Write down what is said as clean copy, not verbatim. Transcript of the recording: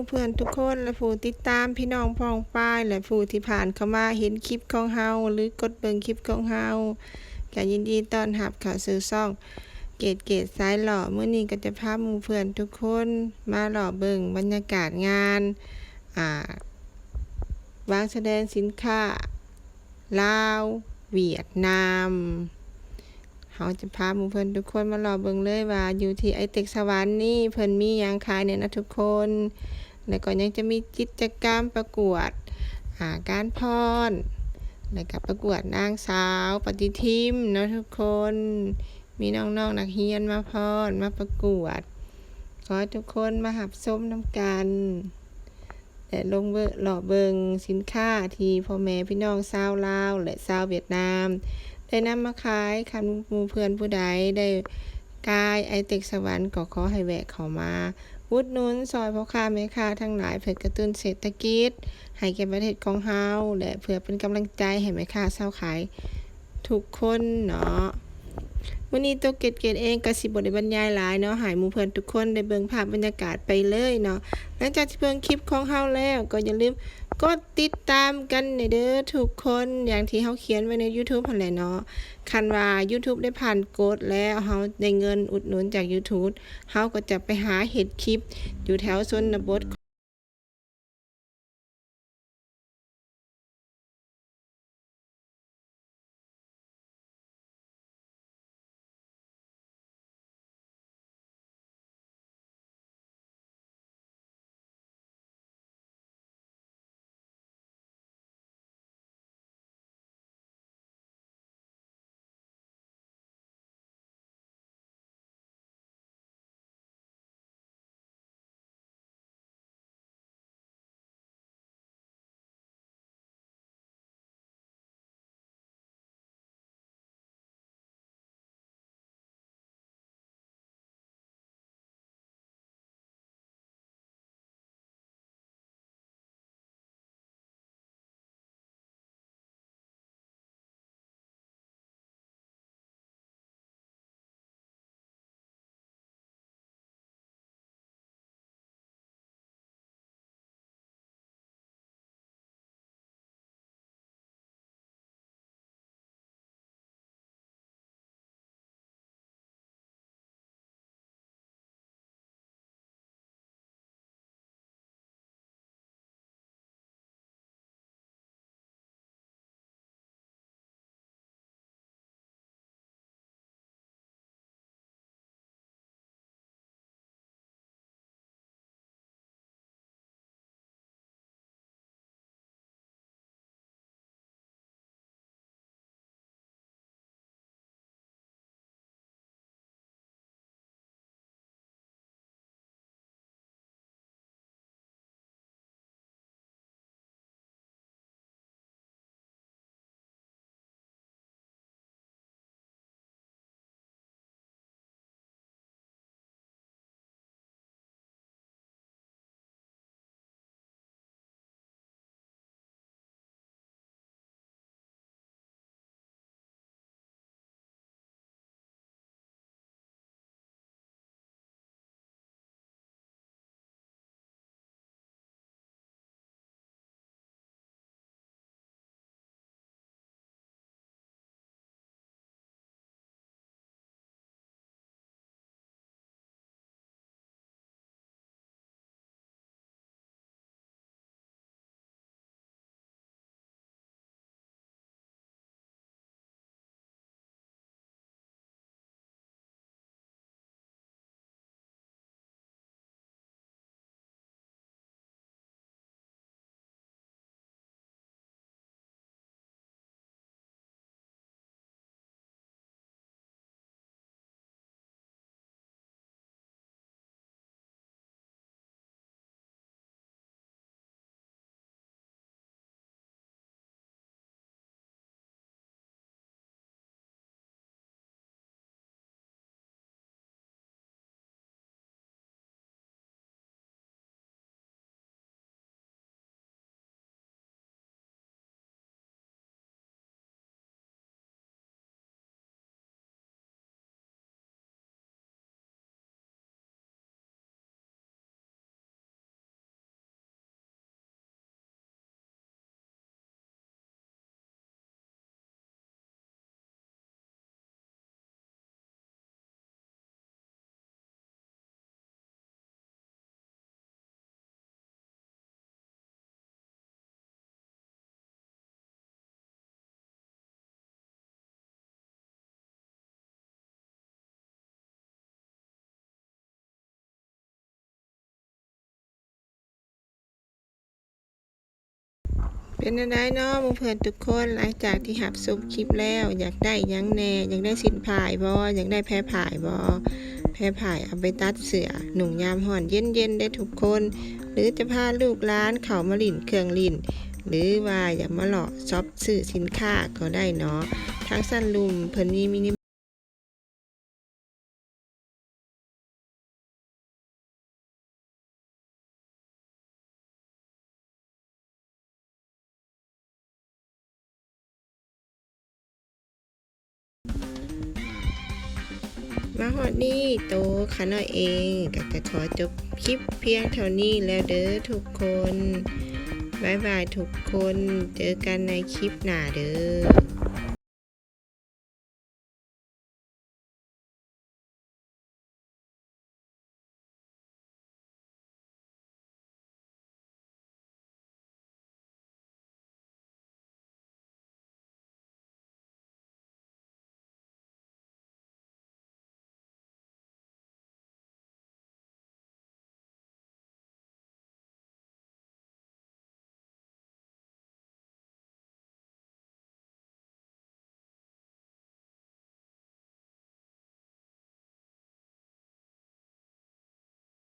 เพื่อนทุกคนและผู้ติดตามพี่น้องพ้องป้ายและผู้ที่ผ่านเข้ามาเห็นคลิปของเฮาหรือกดเบิ่งคลิปของเฮาก็ยินดีต้อนรับเข้าสู่ช่องเกตสายหล่อมื้อนี้ก็จะพาหมู่เพื่อนทุกคนมาหล่อเบิ่งบรรยากาศงานวางแสดงสินค้าลาวเวียดนามเขาจะพาหมู่เพื่อนทุกคนมารอเบิ่งเลยว่าอยู่ที่ไอเต็กสวรรค์นี่เพิ่นมีหยังขายเนี่ยนะทุกคนแล้วก็ยังจะมีกิจกรรมประกวดการพรแล้วก็ประกวดนางสาวปฏิทินเนาะทุกคนมีน้องๆนักเรียนมาพรมาประกวดขอให้ทุกคนมาหับชมน้ำกันและลงหล่อเบิงสินค้าที่พ่อแม่พี่น้องชาวลาวและชาวเวียดนามได้นำมาขายคันหมู่เพื่อนผู้ใดได้กายไอเต็กสวรรค์ก็ขอให้แวะเข้ามาอุดหนุนซอยพ่อค้าแม่ค้าทั้งหลายเพื่อกระตุ้นเศรษฐกิจให้แก่ประเทศของเฮาและเพื่อเป็นกำลังใจให้แม่ค้าชาวขายทุกคนเนาะวันนี้ตัวเกตเองก็สิบ่ได้บรรยายหลายเนาะให้หมู่เพื่อนทุกคนได้เบิ่งภาพบรรยากาศไปเลยเนาะหลังจากที่เบิ่งคลิปของเฮาแล้วก็อย่าลืมกดติดตามกันเด้อทุกคนอย่างที่เฮาเขียนไว้ใน YouTube หั่นแหละเนาะคันว่า YouTube ได้ผ่านกฎแล้วเฮาได้เงินอุดหนุนจาก YouTube เฮาก็จะไปหาเฮ็ดคลิปอยู่แถวชนบท เป็นจั่งใดเนาะหมู่เพิ่นทุกคนหลังจากที่รับชมคลิปแล้วอยากได้หยังแหน่อยากได้สินพายบ่อยากได้แพรพายบ่แพรพายเอาไปตัดเสื้อหนุ่งยามร้อนเย็นๆได้ทุกคนหรือจะพาลูกหลานเข้ามาลิ้นเครื่องลิ้นหรือว่าอยากมาเลาะช็อปซื้อสินค้าก็ได้เนาะทางสั้นลุมเพิ่นมีมินิมาฮอดนี้โตค่ะน้อยเองก็จะขอจบคลิปเพียงเท่านี้แล้วเด้อทุกคนบ๊ายบายทุกคนเจอกันในคลิปหน้าเด้อ